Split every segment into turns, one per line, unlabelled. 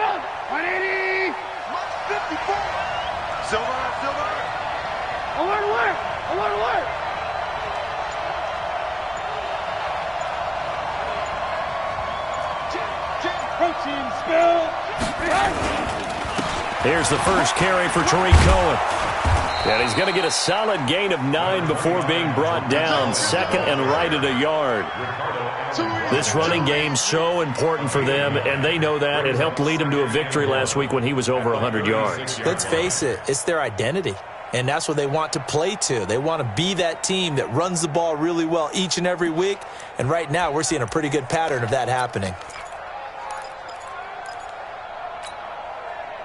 180. 54. Silver. Alert. Protein spill.
Here's the first carry for Tariq Cohen. And he's going to get a solid gain of 9 before being brought down. Second and right at a yard. This running game's so important for them, and they know that. It helped lead them to a victory last week when he was over 100 yards.
Let's face it, it's their identity. And that's what they want to play to. They want to be that team that runs the ball really well each and every week. And right now, we're seeing a pretty good pattern of that happening.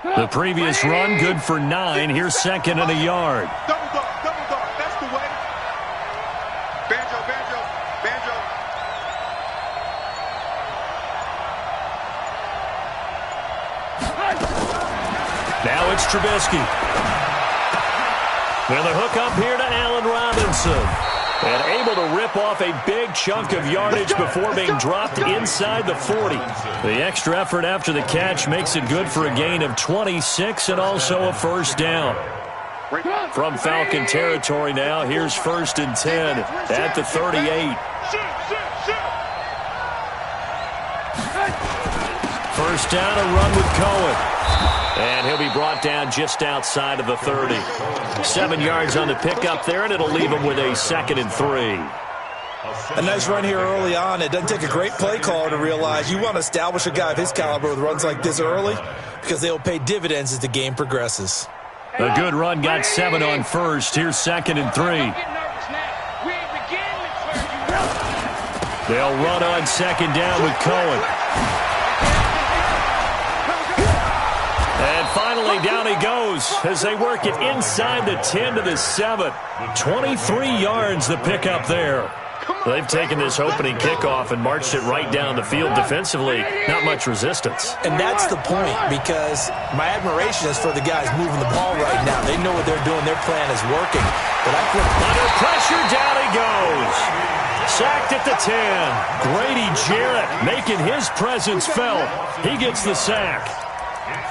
The previous run, good for 9. Here's second and a yard.
Double dog. That's the way. Banjo.
Now it's Trubisky. And the hook up here to Allen Robinson. And able to rip off a big chunk of yardage before being dropped inside the 40. The extra effort after the catch makes it good for a gain of 26 and also a first down. From Falcon territory now, here's 1st and 10 at the 38. First down, a run with Cohen. And he'll be brought down just outside of the 30. 7 yards on the pickup there, and it'll leave him with a 2nd and 3.
A nice run here early on. It doesn't take a great play caller to realize you want to establish a guy of his caliber with runs like this early because they will pay dividends as the game progresses.
A good run, got 7 on first. Here's 2nd and 3. They'll run on 2nd down with Cohen. And finally, down he goes as they work it inside the 10 to the 7. 23 yards the pickup there. They've taken this opening kickoff and marched it right down the field defensively. Not much resistance.
And that's the point, because my admiration is for the guys moving the ball right now. They know what they're doing. Their plan is working. But
under pressure, down he goes. Sacked at the 10. Grady Jarrett making his presence felt. He gets the sack.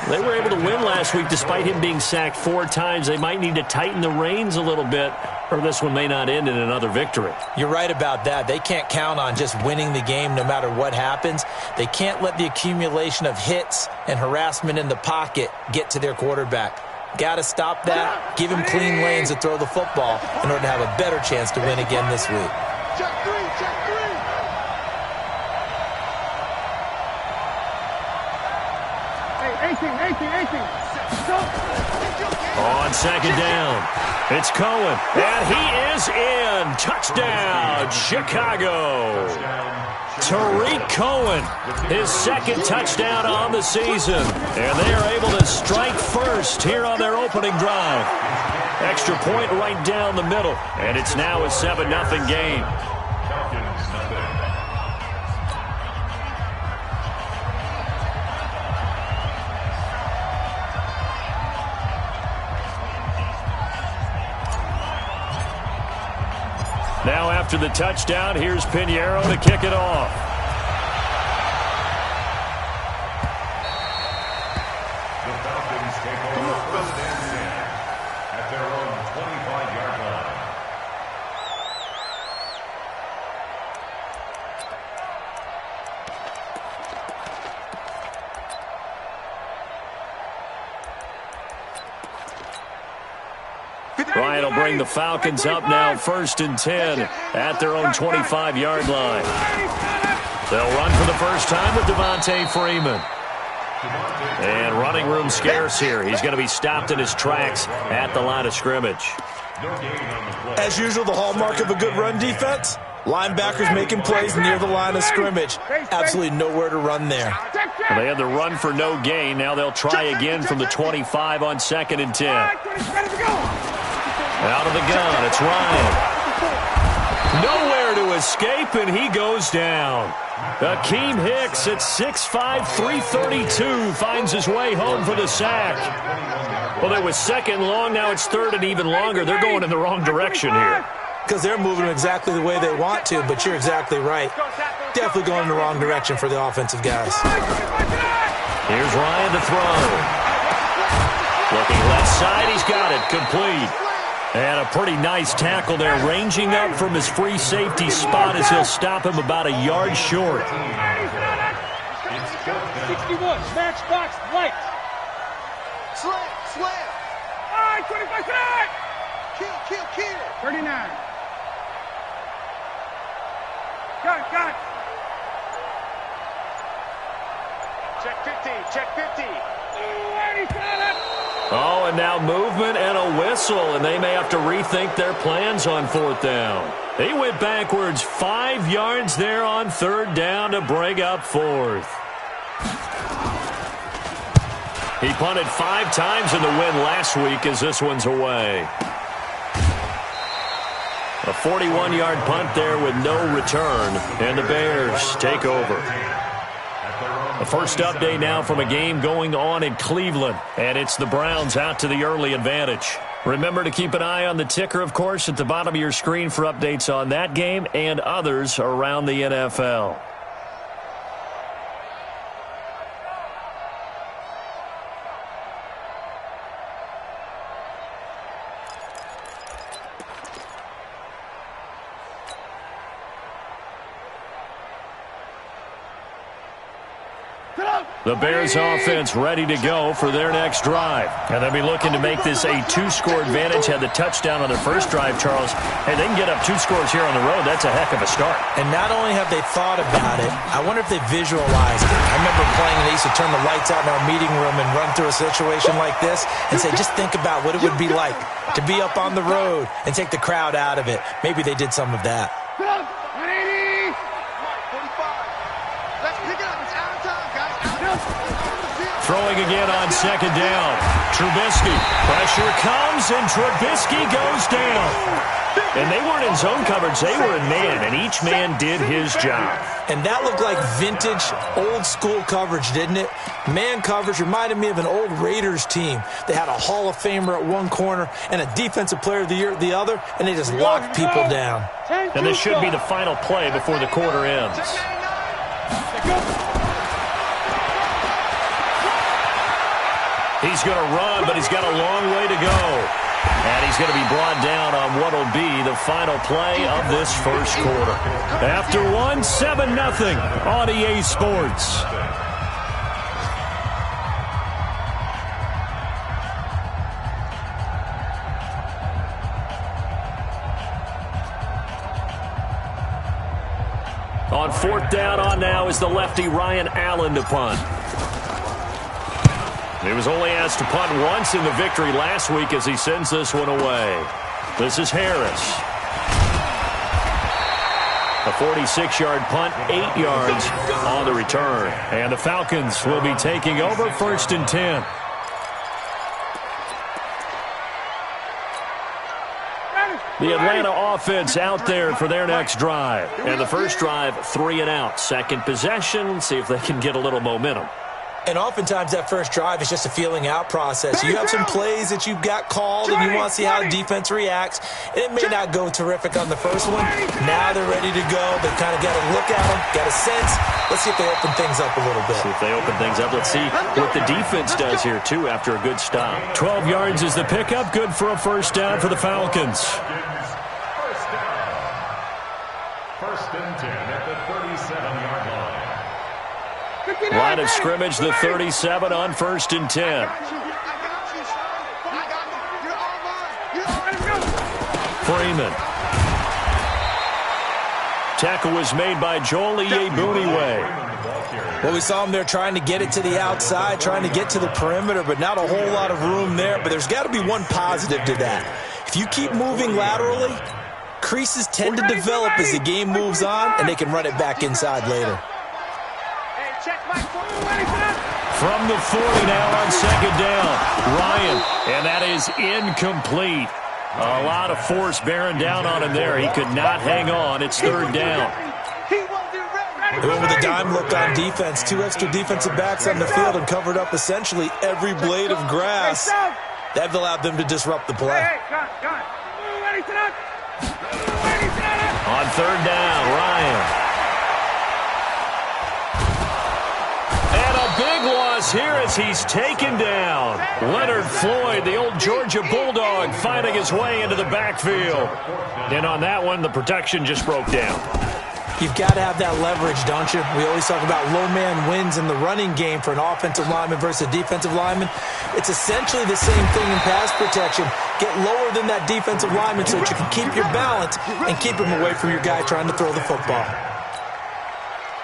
They were able to win last week despite him being sacked 4 times. They might need to tighten the reins a little bit, or this one may not end in another victory.
You're right about that. They can't count on just winning the game no matter what happens. They can't let the accumulation of hits and harassment in the pocket get to their quarterback. Got to stop that, give him clean lanes to throw the football in order to have a better chance to win again this week.
Check three.
On 2nd down, it's Cohen, and he is in. Touchdown, Chicago. Tariq Cohen, his 2nd touchdown on the season, and they are able to strike first here on their opening drive. Extra point right down the middle, and it's now a 7-0 game. Now after the touchdown, here's Pinheiro to kick it off.
The Falcons take over first and 10 at their own 25-yard line.
Bryant will bring the Falcons up now 1st and 10 at their own 25-yard line. They'll run for the first time with Devontae Freeman. And running room scarce here. He's going to be stopped in his tracks at the line of scrimmage.
As usual, the hallmark of a good run defense, linebackers making plays near the line of scrimmage. Absolutely nowhere to run there.
Well, they had the run for no gain. Now they'll try again from the 25 on 2nd and 10. Out of the gun, it's Ryan. Nowhere to escape, and he goes down. Akeem Hicks at 6'5", 332 finds his way home for the sack. Well, it was 2nd long, now it's 3rd and even longer. They're going in the wrong direction here.
because they're moving exactly the way they want to, but you're exactly right. Definitely going in the wrong direction for the offensive guys.
Here's Ryan to throw. Looking left side, he's got it, complete. And a pretty nice tackle there, ranging up from his free safety spot as he'll stop him about a yard short.
61, smash box, light. Slam, slam. All right, 25 tonight. Kill. 39. Got. Check 50.
Oh, and now movement and a whistle, and they may have to rethink their plans on 4th down. They went backwards 5 yards there on 3rd down to bring up 4th. He punted 5 times in the win last week as this one's away. A 41-yard punt there with no return, and the Bears take over. The first update now from a game going on in Cleveland, and it's the Browns out to the early advantage. Remember to keep an eye on the ticker, of course, at the bottom of your screen for updates on that game and others around the NFL. The Bears offense ready to go for their next drive. And they'll be looking to make this a 2-score advantage. Had the touchdown on their first drive, Charles. Hey, they can get up 2 scores here on the road. That's a heck of a start.
And not only have they thought about it, I wonder if they visualized it. I remember playing and they used to turn the lights out in our meeting room and run through a situation like this and say, just think about what it would be like to be up on the road and take the crowd out of it. Maybe they did some of that.
Throwing again on 2nd down. Trubisky. Pressure comes, and Trubisky goes down. And they weren't in zone coverage. They were in man, and each man did his job.
And that looked like vintage, old-school coverage, didn't it? Man coverage reminded me of an old Raiders team. They had a Hall of Famer at one corner and a Defensive Player of the Year at the other, and they just locked people down.
And this should be the final play before the quarter ends. He's going to run, but he's got a long way to go. And he's going to be brought down on what will be the final play of this first quarter. After one, 7-0 on EA Sports. On 4th down on now is the lefty Ryan Allen to punt. He was only asked to punt once in the victory last week as he sends this one away. This is Harris. A 46-yard punt, 8 yards on the return. And the Falcons will be taking over 1st and 10. The Atlanta offense out there for their next drive. And the first drive, 3 and out. Second possession, see if they can get a little momentum.
And oftentimes that first drive is just a feeling out process. You have some plays that you've got called and you want to see how the defense reacts. And it may not go terrific on the first one. Now they're ready to go. They kind of got a look at them, got a sense. Let's see if they open things up a little bit.
See if they open things up. Let's see what the defense does here, too, after a good stop. 12 yards is the pickup. Good for a first down for the Falcons.
First and 10 at the 37-yard line.
Line of scrimmage, the 37 on 1st and 10. Freeman. Tackle was made by Joel Iyiegbuniwe.
Well, we saw him there trying to get it to the outside, trying to get to the perimeter, but not a whole lot of room there. But there's got to be one positive to that. If you keep moving laterally, creases tend to develop as the game moves on, and they can run it back inside later.
From the 40 now on 2nd down. Ryan, and that is incomplete. A lot of force bearing down on him there. He could not hang on. It's 3rd down.
They went with a dime look on defense. 2 extra defensive backs on the field and covered up essentially every blade of grass. That allowed them to disrupt the play.
third down, Ryan. And a big loss here as he's taken down. Leonard Floyd, the old Georgia Bulldog, finding his way into the backfield. And on that one, the protection just broke down.
You've got to have that leverage, don't you? We always talk about low man wins in the running game for an offensive lineman versus a defensive lineman. It's essentially the same thing in pass protection. Get lower than that defensive lineman so that you can keep your balance and keep him away from your guy trying to throw the football.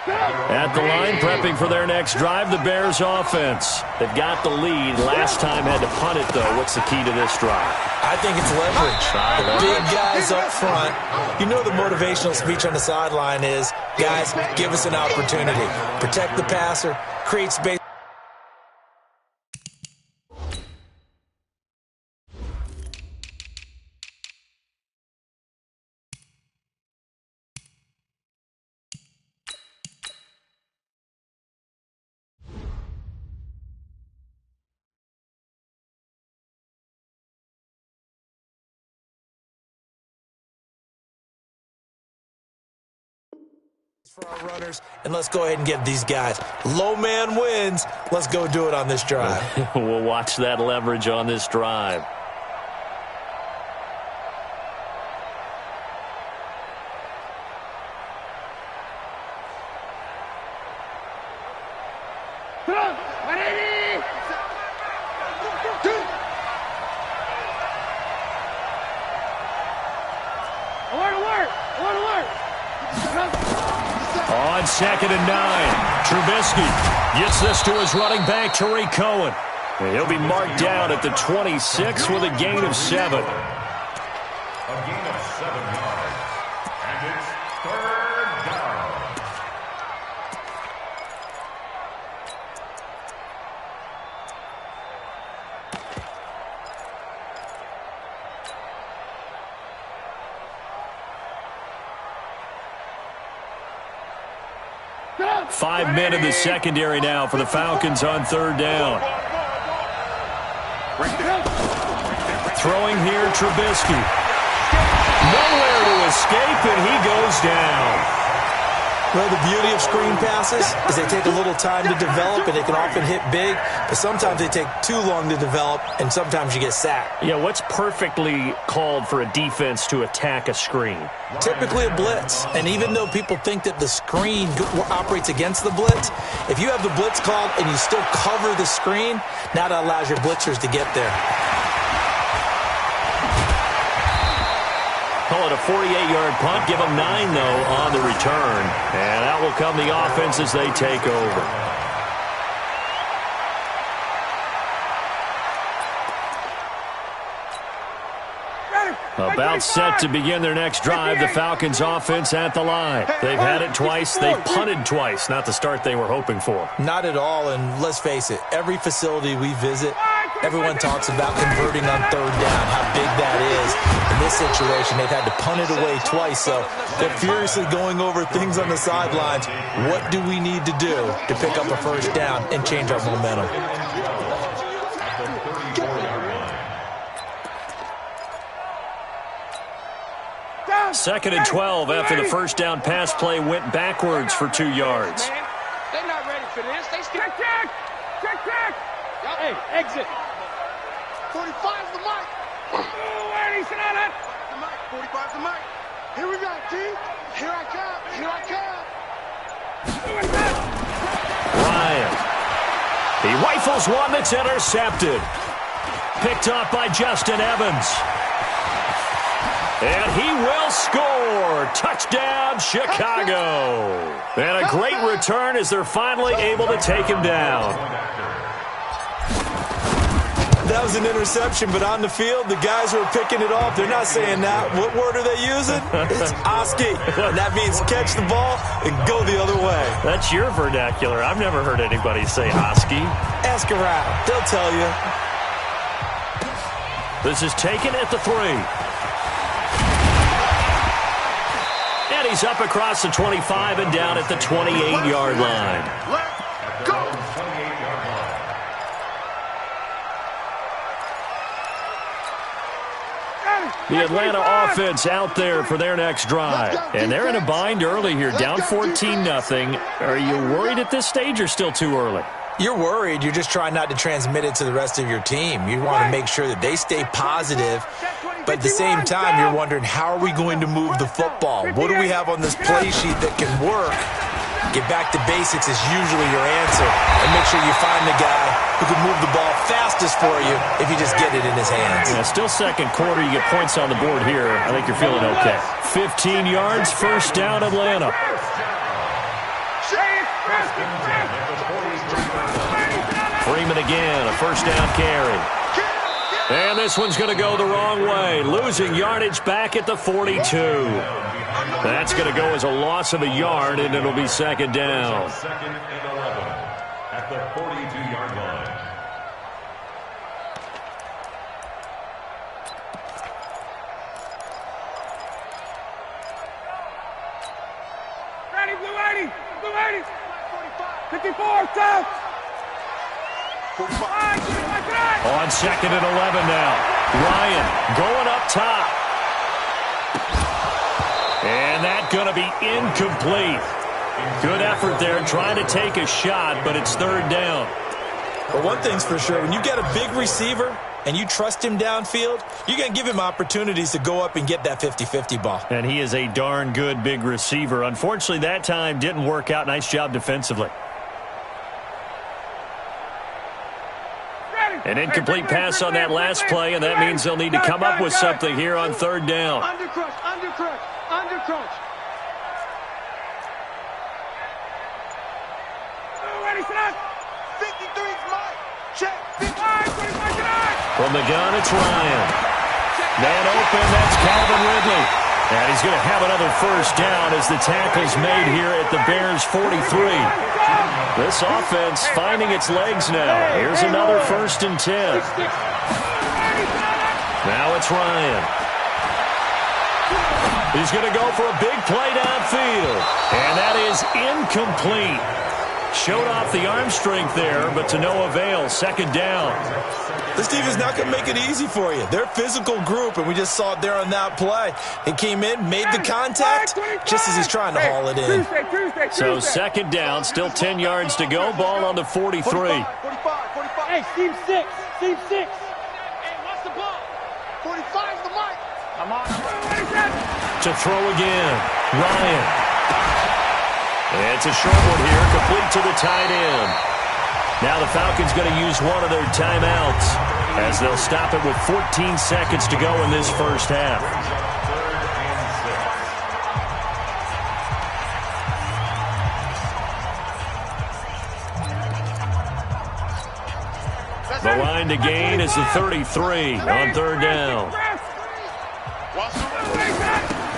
At the line, prepping for their next drive, the Bears offense. They've got the lead. Last time had to punt it, though. What's the key to this drive?
I think it's leverage. The big guys up front. You know the motivational speech on the sideline is, guys, give us an opportunity. Protect the passer, create space. For our runners, and let's go ahead and get these guys. Low man wins. Let's go do it on this drive.
We'll watch that leverage on this drive. On 2nd and 9, Trubisky gets this to his running back, Tariq Cohen. And he'll be marked down at the 26 with a gain of 7.
A gain of 7 yards. And it's third down.
Five men in the secondary now for the Falcons on third down. Throwing here, Trubisky. Nowhere to escape, and he goes down.
Well, the beauty of screen passes is they take a little time to develop, and they can often hit big, but sometimes they take too long to develop, and sometimes you get sacked.
Yeah, what's perfectly called for a defense to attack a screen?
Typically a blitz, and even though people think that the screen operates against the blitz, if you have the blitz called and you still cover the screen, now that allows your blitzers to get there.
Call it a 48-yard punt. Give them 9, though, on the return. And out will come the offense as they take over. About set to begin their next drive, the Falcons offense at the line. They've had it twice. They've punted twice. Not the start they were hoping for.
Not at all, and let's face it, every facility we visit, everyone talks about converting on third down, how big that is. In this situation, they've had to punt it away twice, so they're furiously going over things on the sidelines. What do we need to do to pick up a first down and change our momentum?
2nd and 12 after the first down pass play went backwards for 2 yards.
They're not ready for this. They still check. Hey, exit. 45's the mic. Where he sit on it? The mic. 45's the mic. Here we go, T. Here I come.
Ryan. He rifles one that's intercepted. Picked off by Justin Evans. And he will score. Touchdown, Chicago. And a great return as they're finally able to take him down.
That was an interception, but on the field, the guys who are picking it off, they're not saying that. What word are they using? It's Oski. And that means catch the ball and go the other way.
That's your vernacular. I've never heard anybody say Oski.
Ask around. They'll tell you.
This is taken at the 3. And he's up across the 25 and down at the 28-yard line.
Let's go.
The Atlanta offense out there for their next drive. And they're in a bind early here, down 14-0. Are you worried at this stage or still too early?
You're worried. You're just trying not to transmit it to the rest of your team. You want to make sure that they stay positive. But at the same time, you're wondering, how are we going to move the football? What do we have on this play sheet that can work? Get back to basics is usually your answer. And make sure you find the guy who can move the ball fastest for you if you just get it in his hands.
Yeah, still second quarter. You get points on the board here. I think you're feeling okay. 15 yards, first down, Atlanta. Freeman again, a first down carry. And this one's going to go the wrong way. Losing yardage back at the 42. That's going to go as a loss of a yard, and it'll be second down.
Second and 11 at the 42-yard line.
Ready, blue 80, blue 80. 54, down.
On second and 11 now. Ryan going up top. And that's going to be incomplete. Good effort there trying to take a shot, but it's third down.
But one thing's for sure, when you get a big receiver and you trust him downfield, you're going to give him opportunities to go up and get that 50-50 ball. And
he is a darn good big receiver. Unfortunately, that time didn't work out. Nice job defensively. An incomplete pass on that last play, and that means they'll need to come up with something here on third down.
Undercrush, undercrush, undercrush. Ready, set. 53's mine. Check.
From the gun, it's Ryan. Man open, that's Calvin Ridley. And he's going to have another first down as the tackle's made here at the Bears' 43. This offense finding its legs now. Here's another first and 10. Now it's Ryan. He's going to go for a big play downfield. And that is incomplete. Showed off the arm strength there, but to no avail. Second down.
This team is not going to make it easy for you. They're a physical group, and we just saw it there on that play. He came in, made the contact, just as he's trying to haul it in.
So second down, still 10 yards to go. Ball on the 43.
45. Hey, seam 6. Seam 6. Hey, what's the ball? 45's the mic. Come on.
To throw again. Ryan. It's a short one here, complete to the tight end. Now the Falcons going to use one of their timeouts as they'll stop it with 14 seconds to go in this first half. The line to gain is the 33 on third down.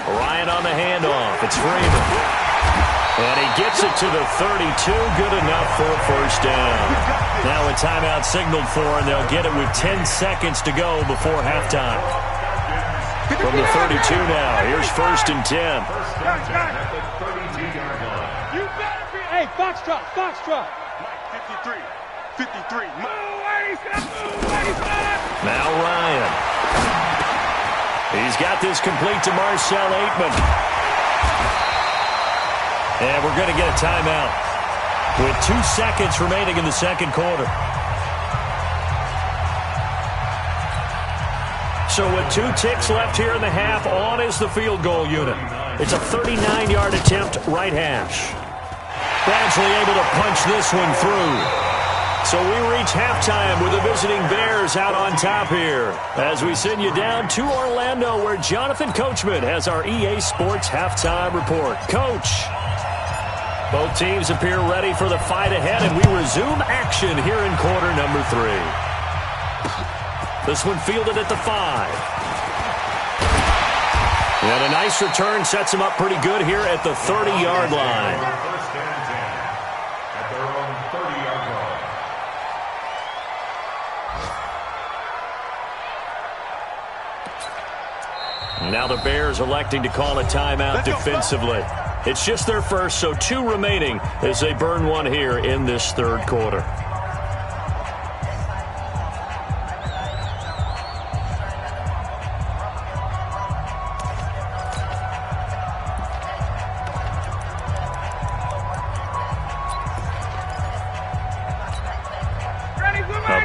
Ryan on the handoff. It's Freeman. And he gets it to the 32. Good enough for a first down. Now a timeout signaled for, and they'll get it with 10 seconds to go before halftime. From the 32 now, here's first and 10.
Hey, Foxtrot, Foxtrot. 53.
Now Ryan. He's got this complete to Marcel Aitman. And we're going to get a timeout with 2 seconds remaining in the second quarter. So with 2 ticks left here in the half, on is the field goal unit. It's a 39-yard attempt, right hash. Badgley able to punch this one through. So we reach halftime with the visiting Bears out on top here as we send you down to Orlando where Jonathan Coachman has our EA Sports halftime report. Coach. Both teams appear ready for the fight ahead, and we resume action here in quarter number 3. This one fielded at the 5. And a nice return sets him up pretty good here at the 30-yard line.
First and 10 at their own 30-yard line.
Now the Bears electing to call a timeout defensively. It's just their first, so 2 remaining as they burn one here in this third quarter.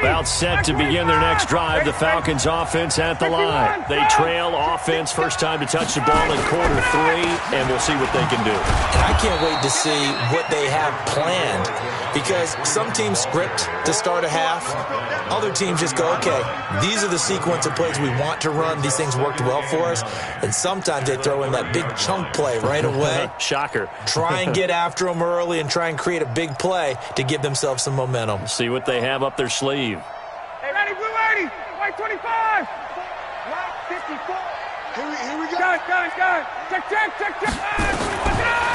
About set to begin their next drive. The Falcons offense at the line. They trail offense. First time to touch the ball in quarter 3, and we'll see what they can do.
And I can't wait to see what they have planned, because some teams script to start a half. Other teams just go, okay, these are the sequence of plays we want to run. These things worked well for us. And sometimes they throw in that big chunk play right away.
Shocker.
Try and get after them early and try and create a big play to give themselves some momentum.
See what they have up their sleeve.
Hey, ready, blue 80, white 25. White 54. Here we go. Got it. Check.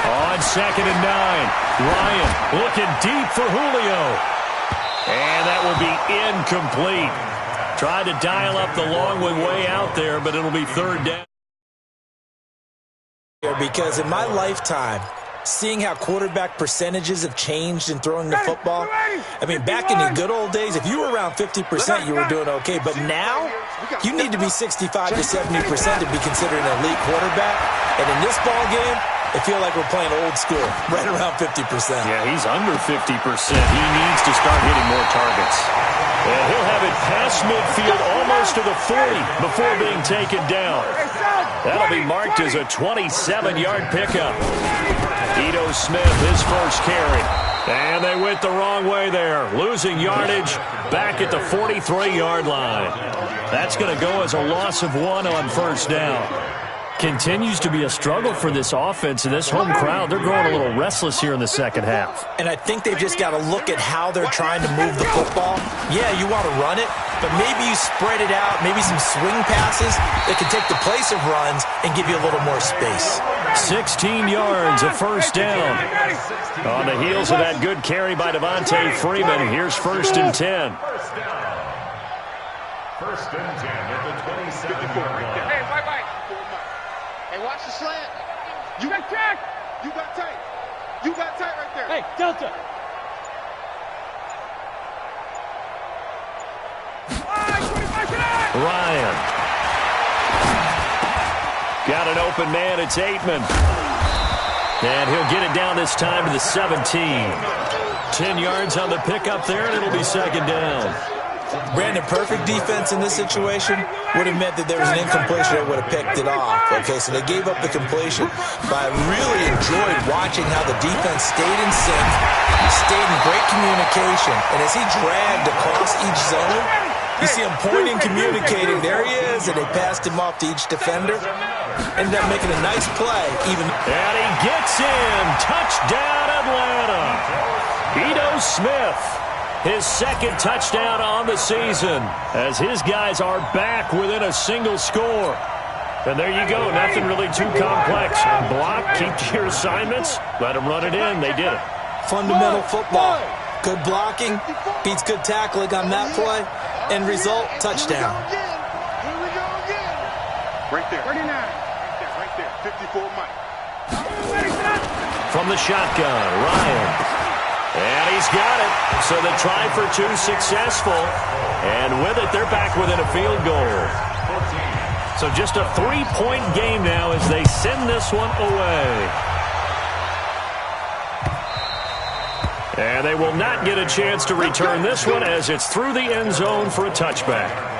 On 2nd and 9. Ryan looking deep for Julio. And that will be incomplete. Tried to dial up the long one way out there, but it'll be 3rd down.
Because in my lifetime, seeing how quarterback percentages have changed in throwing the football, I mean, back in the good old days, if you were around 50%, you were doing okay. But now, you need to be 65 to 70% to be considered an elite quarterback. And in this ball game, I feel like we're playing old school, right around 50%.
Yeah, he's under 50%. He needs to start hitting more targets. And he'll have it past midfield almost to the 40 before being taken down. That'll be marked as a 27-yard pickup. Ito Smith, his first carry. And they went the wrong way there, losing yardage back at the 43-yard line. That's going to go as a loss of 1 on 1st down. Continues to be a struggle for this offense, and this home crowd, they're growing a little restless here in the second half.
And I think they've just got to look at how they're trying to move the football. Yeah, you want to run it, but maybe you spread it out, maybe some swing passes that can take the place of runs and give you a little more space.
16 yards, a 1st down. On the heels of that good carry by Devontae Freeman, here's 1st and 10.
1st and 10 at the 27-yard line.
Hey, bye. Hey, watch the slant. You got check. You got tight. You got tight right there. Hey, Delta.
Ryan. Got an open man. It's Aitman. And he'll get it down this time to the 17. 10 yards on the pickup there, and it'll be 2nd down.
Brandon, perfect defense in this situation would have meant that there was an incompletion that would have picked it off. Okay, so they gave up the completion. But I really enjoyed watching how the defense stayed in sync, stayed in great communication. And as he dragged across each zone, you see him pointing, communicating. There he is, and they passed him off to each defender. Ended up making a nice play.
And he gets in. Touchdown, Atlanta. Ito Smith. His 2nd touchdown on the season as his guys are back within a single score. And there you go. Nothing really too complex. Block, keep to your assignments, let them run it in. They did it.
Fundamental football. Good blocking beats good tackling on that play. End result, touchdown.
Here we go again. Right there. 39. Right there. 54 Mike.
From the shotgun, Ryan. And he's got it. So the try for 2 successful. And with it, they're back within a field goal. So just a 3-point game now as they send this one away. And they will not get a chance to return this one as it's through the end zone for a touchback.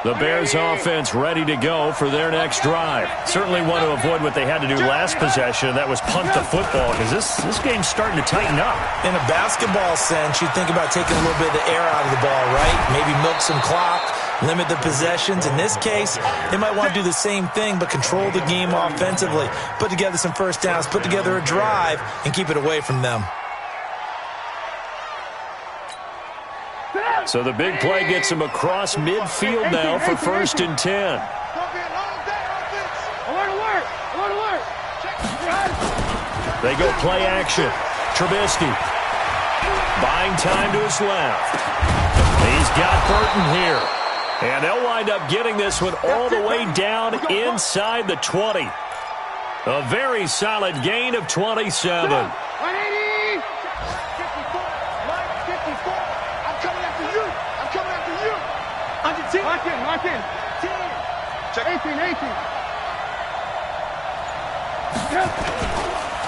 The Bears offense ready to go for their next drive. Certainly want to avoid what they had to do last possession. That was punt the football because this game's starting to tighten up.
In a basketball sense, you think about taking a little bit of the air out of the ball, right? Maybe milk some clock, limit the possessions. In this case, they might want to do the same thing but control the game offensively. Put together some 1st downs, put together a drive, and keep it away from them.
So the big play gets him across midfield now for 1st and 10. They go play action. Trubisky buying time to his left. He's got Burton here. And they'll wind up getting this one all the way down inside the 20. A very solid gain of 27.
180! 54! 54! I'm coming after you! I'm coming after you! Under 10! Lock in! 10! Check 18!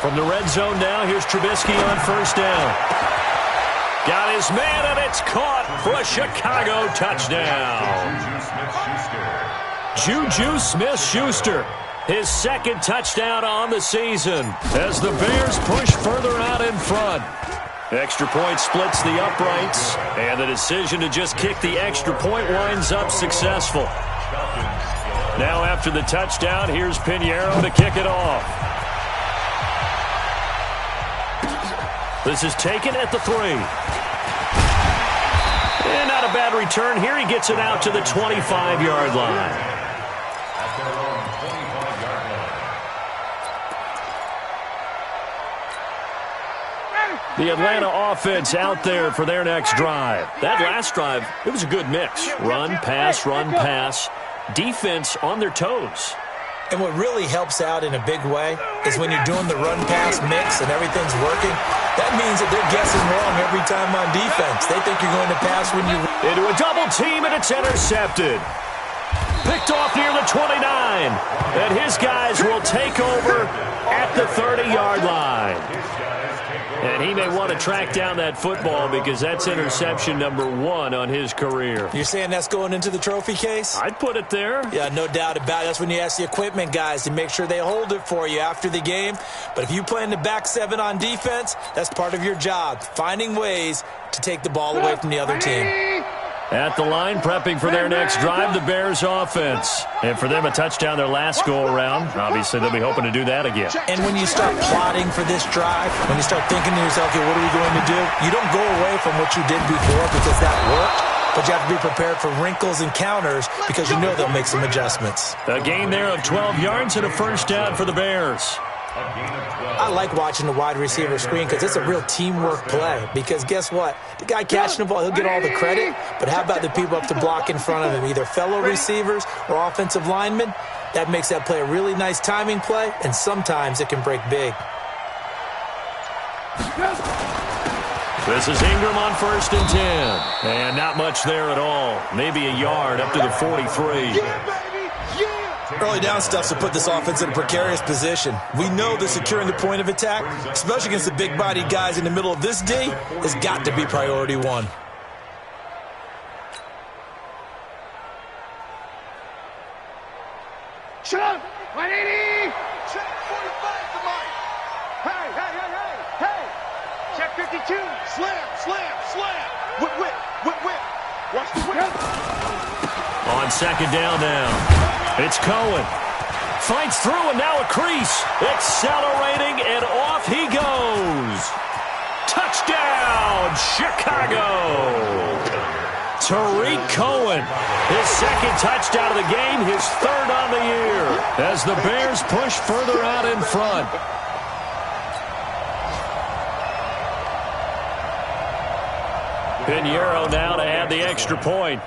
From the red zone now, here's Trubisky on first down. Got his man, and it's caught for a Chicago touchdown. Juju Smith-Schuster, his second touchdown on the season as the Bears push further out in front. Extra point splits the uprights, and the decision to just kick the extra point winds up successful. Now after the touchdown, here's Pinheiro to kick it off. This is taken at the 3. And not a bad return here. He gets it out to the 25-yard line. The Atlanta offense out there for their next drive. That last drive, it was a good mix. Run, pass. Defense on their toes.
And what really helps out in a big way is when you're doing the run-pass mix and everything's working, that means that they're guessing wrong every time on defense. They think you're going to pass when you...
Into a double team, and it's intercepted. Picked off near the 29. And his guys will take over at the 30-yard line. And he may want to track down that football because that's interception number 1 on his career.
You're saying that's going into the trophy case?
I'd put it there.
Yeah, no doubt about it. That's when you ask the equipment guys to make sure they hold it for you after the game. But if you play in the back 7 on defense, that's part of your job, finding ways to take the ball away from the other team.
At the line, prepping for their next drive, the Bears offense. And for them, a touchdown their last go-around. Obviously, they'll be hoping to do that again.
And when you start plotting for this drive, when you start thinking to yourself, okay, what are we going to do? You don't go away from what you did before because that worked. But you have to be prepared for wrinkles and counters because you know they'll make some adjustments.
A gain there of 12 yards and a first down for the Bears.
I like watching the wide receiver screen because it's a real teamwork play. Because guess what? The guy catching the ball, he'll get all the credit. But how about the people up to block in front of him, either fellow receivers or offensive linemen? That makes that play a really nice timing play, and sometimes it can break big.
This is Ingram on first and 10. And not much there at all. Maybe a yard up to the 43.
Early down stuff to put this offense in a precarious position. We know that securing the point of attack, especially against the big-bodied guys in the middle of this D, has got to be priority 1.
Shut up! 180! Check 45 the mic! Hey! Check 52! Slam! Whip! Watch the whip!
On second down now. It's Cohen. Fights through, and now a crease. Accelerating, and off he goes. Touchdown, Chicago. Tariq Cohen, his second touchdown of the game, his 3rd on the year, as the Bears push further out in front. Pinheiro now to add the extra point.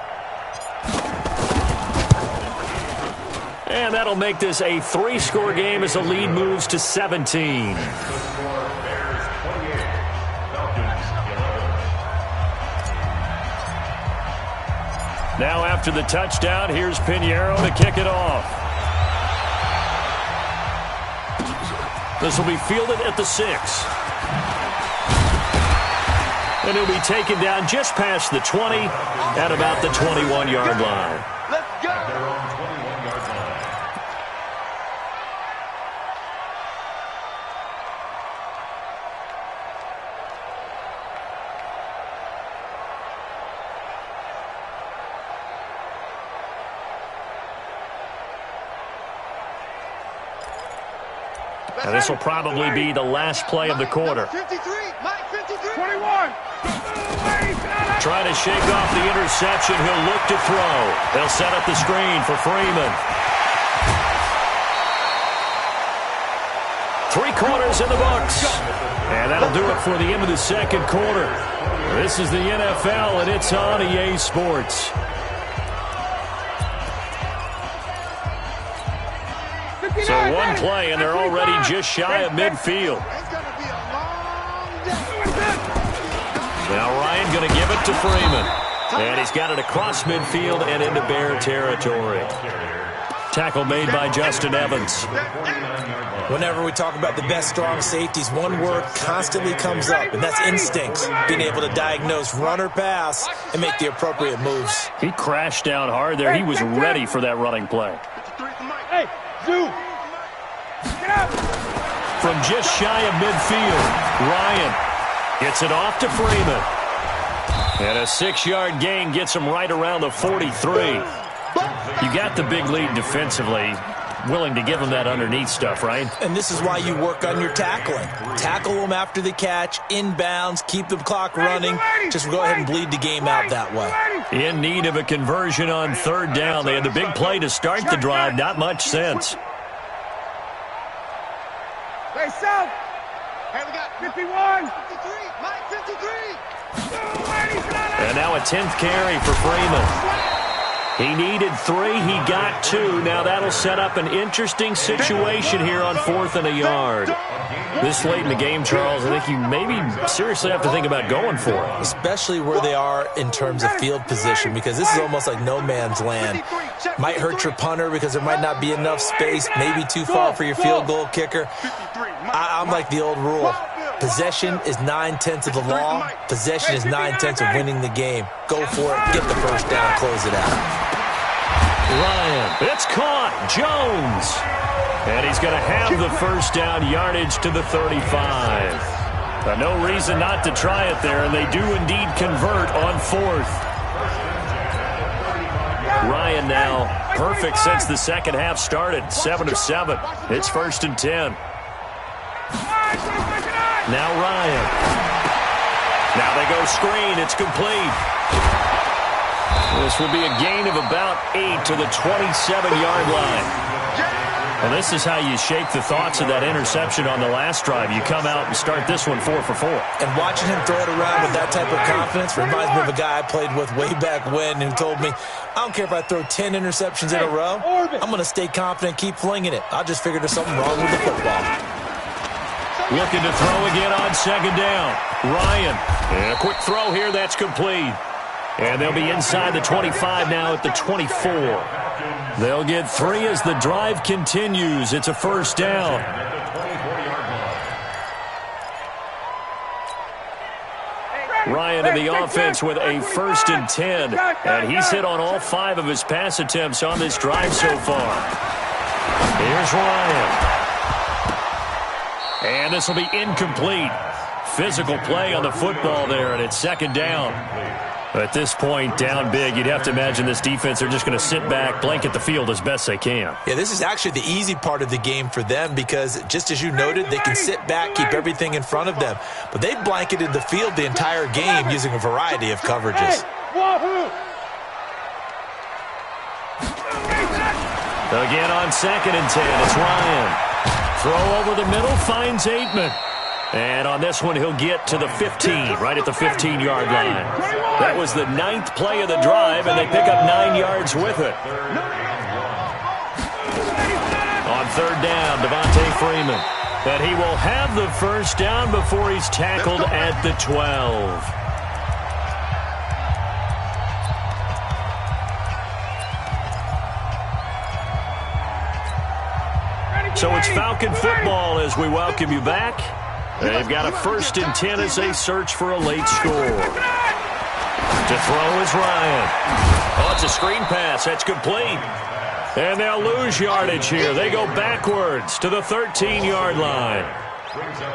And that'll make this a 3-score game as the lead moves to 17. Now after the touchdown, here's Pinheiro to kick it off. This will be fielded at the 6. And he'll be taken down just past the 20 at about the 21-yard line.
Let's go!
Now this will probably be the last play of the quarter.
53, Mike 53. 21.
Trying to shake off the interception. He'll look to throw. They'll set up the screen for Freeman. 3 quarters in the books. And that'll do it for the end of the second quarter. This is the NFL, and it's on EA Sports. So 1 play, and they're already just shy of midfield. Now Ryan going to give it to Freeman. And he's got it across midfield and into Bear territory. Tackle made by Justin Evans.
Whenever we talk about the best strong safeties, one word constantly comes up, and that's instincts. Being able to diagnose run or pass and make the appropriate moves.
He crashed down hard there. He was ready for that running play.
Hey, Zoo! Get out!
From just shy of midfield, Ryan gets it off to Freeman. And a 6-yard gain gets him right around the 43. You got the big lead defensively. Willing to give him that underneath stuff, right?
And this is why you work on your tackling. Tackle them after the catch, inbounds, keep the clock running. Just go ahead and bleed the game out that way.
In need of a conversion on third down. They had the big play to start the drive. Not much sense.
Hey, South! Hey, we got 51! 53! Mike, 53!
And now a 10th carry for Freeman. He needed 3. He got 2. Now that'll set up an interesting situation here on 4th and a yard. This late in the game, Charles, I think you maybe seriously have to think about going for it.
Especially where they are in terms of field position, because this is almost like no man's land. Might hurt your punter because there might not be enough space, maybe too far for your field goal kicker. I'm like the old rule. Possession is 9/10 of the law. Possession is 9/10 of winning the game. Go for it. Get the first down. Close it out.
Ryan, it's caught. Jones. And he's going to have the first down, yardage to the 35. No reason not to try it there, and they do indeed convert on 4th. Ryan now perfect since the second half started. 7 of 7. It's 1st and 10. Now Ryan. Now they go screen. It's complete. This will be a gain of about 8 to the 27-yard line. Well, this is how you shake the thoughts of that interception on the last drive. You come out and start this one 4 for 4.
And watching him throw it around with that type of confidence reminds me of a guy I played with way back when who told me, I don't care if I throw 10 interceptions in a row. I'm going to stay confident, keep flinging it. I just figured there's something wrong with the football.
Looking to throw again on second down. Ryan. And a quick throw here. That's complete. And they'll be inside the 25 now at the 24. They'll get 3 as the drive continues. It's a first down. Ryan in the offense with a 1st and 10. And he's hit on all 5 of his pass attempts on this drive so far. Here's Ryan. And this will be incomplete. Physical play on the football there, and it's second down. At this point, down big, you'd have to imagine this defense, they're just going to sit back, blanket the field as best they can.
Yeah, this is actually the easy part of the game for them because, just as you noted, they can sit back, keep everything in front of them. But they've blanketed the field the entire game using a variety of coverages.
Again on 2nd and 10, it's Ryan. Throw over the middle, finds Aitman. And on this one, he'll get to the 15, right at the 15-yard line. That was the 9th play of the drive, and they pick up 9 yards with it. On third down, Devontae Freeman. And he will have the first down before he's tackled at the 12. So it's Falcon football as we welcome you back. They've got a 1st and 10 as they search for a late score. To throw is Ryan. Oh, it's a screen pass. That's complete. And they'll lose yardage here. They go backwards to the 13-yard line.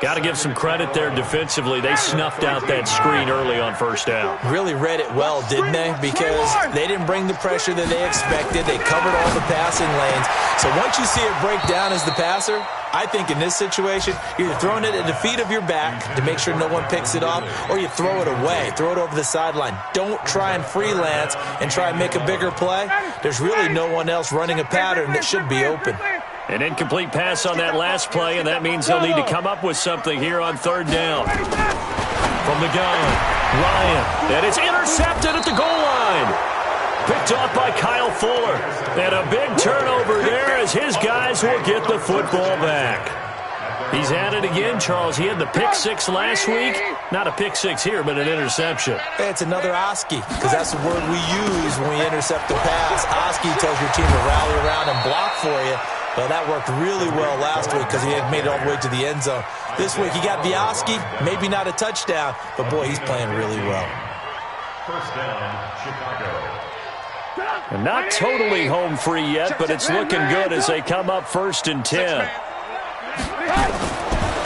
Got to give some credit there defensively. They snuffed out that screen early on first down.
Really read it well, didn't they? Because they didn't bring the pressure that they expected. They covered all the passing lanes. So once you see it break down as the passer, I think in this situation, you're either throwing it at the feet of your back to make sure no one picks it off, or you throw it away, throw it over the sideline. Don't try and freelance and try and make a bigger play. There's really no one else running a pattern that should be open.
An incomplete pass on that last play, and that means he'll need to come up with something here on third down. From the gun, Ryan, and it's intercepted at the goal line. Picked off by Kyle Fuller. And a big turnover there as his guys will get the football back. He's had it again, Charles. He had the pick six last week. Not a pick six here, but an interception.
It's another Oski, because that's the word we use when we intercept the pass. Oski tells your team to rally around and block for you. Well, that worked really well last week because he had made it all the way to the end zone. This week he got the Oski, maybe not a touchdown, but boy, he's playing really well.
First down, Chicago.
And not totally home free yet, but it's looking good as they come up 1st and 10.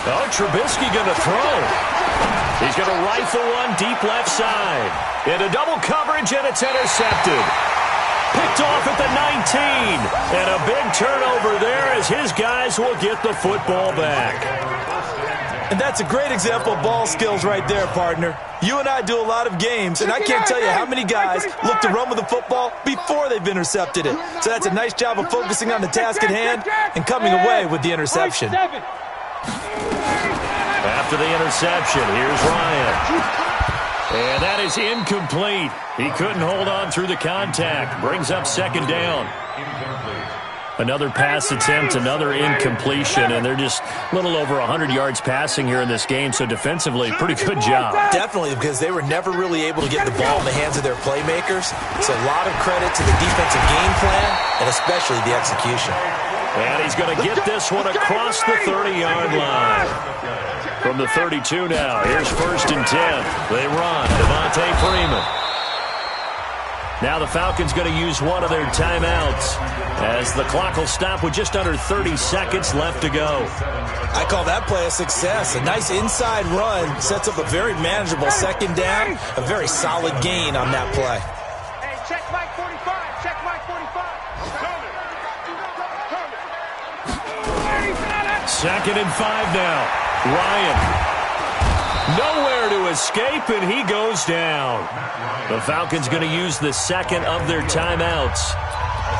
Oh, Trubisky going to throw. He's going to rifle one deep left side. Into double coverage, and it's intercepted. Picked off at the 19. And a big turnover there as his guys will get the football back.
And that's a great example of ball skills right there, partner. You and I do a lot of games, and I can't tell you how many guys look to run with the football before they've intercepted it. So that's a nice job of focusing on the task at hand and coming away with the interception.
After the interception, here's Ryan. And that is incomplete. He couldn't hold on through the contact. Brings up 2nd down. Another pass attempt, another incompletion, and they're just a little over 100 yards passing here in this game, so defensively, pretty good job.
Definitely, because they were never really able to get the ball in the hands of their playmakers, so a lot of credit to the defensive game plan, and especially the execution.
And he's going to get this one across the 30-yard line. From the 32 now, here's 1st and 10. They run, Devontae Freeman. Now the Falcons going to use one of their timeouts as the clock will stop with just under 30 seconds left to go.
I call that play a success. A nice inside run sets up a very manageable 2nd down, a very solid gain on that play.
Hey, check Mike 45. Check Mike 45.
2nd and 5 now. Ryan. Nowhere to escape, and he goes down. The Falcons going to use the 2nd of their timeouts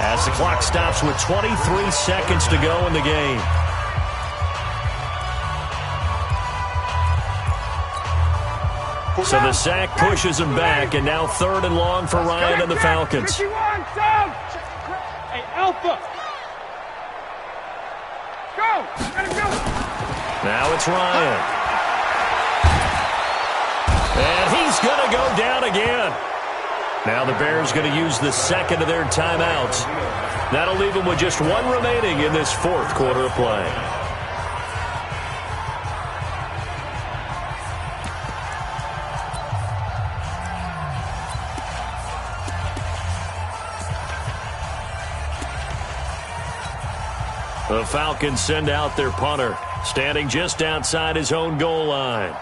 as the clock stops with 23 seconds to go in the game. So the sack pushes him back, and now 3rd and long for Ryan and the Falcons.
Hey, Alpha. Go. Let him go.
Now it's Ryan. And he's going to go down again. Now the Bears going to use the 2nd of their timeouts. That'll leave them with just one remaining in this 4th quarter of play. The Falcons send out their punter, standing just outside his own goal line.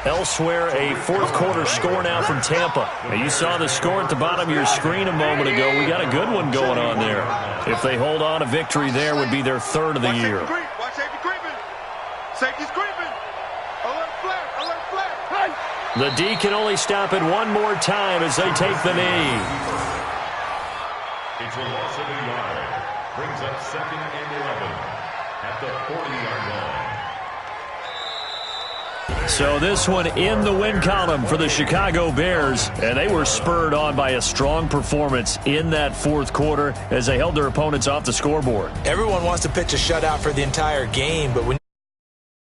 Elsewhere, a 4th quarter score now from Tampa. Now, you saw the score at the bottom of your screen a moment ago. We got a good one going on there. If they hold on, a victory there would be their 3rd of the year.
Watch safety creeping. Safety's creeping. Alert flag. Alert flag.
The D can only stop it one more time as they take the knee.
It's a loss of a yard. Brings up 2nd and 11 at the 40-yard line.
So this one in the win column for the Chicago Bears, and they were spurred on by a strong performance in that 4th quarter as they held their opponents off the scoreboard.
Everyone wants to pitch a shutout for the entire game, but when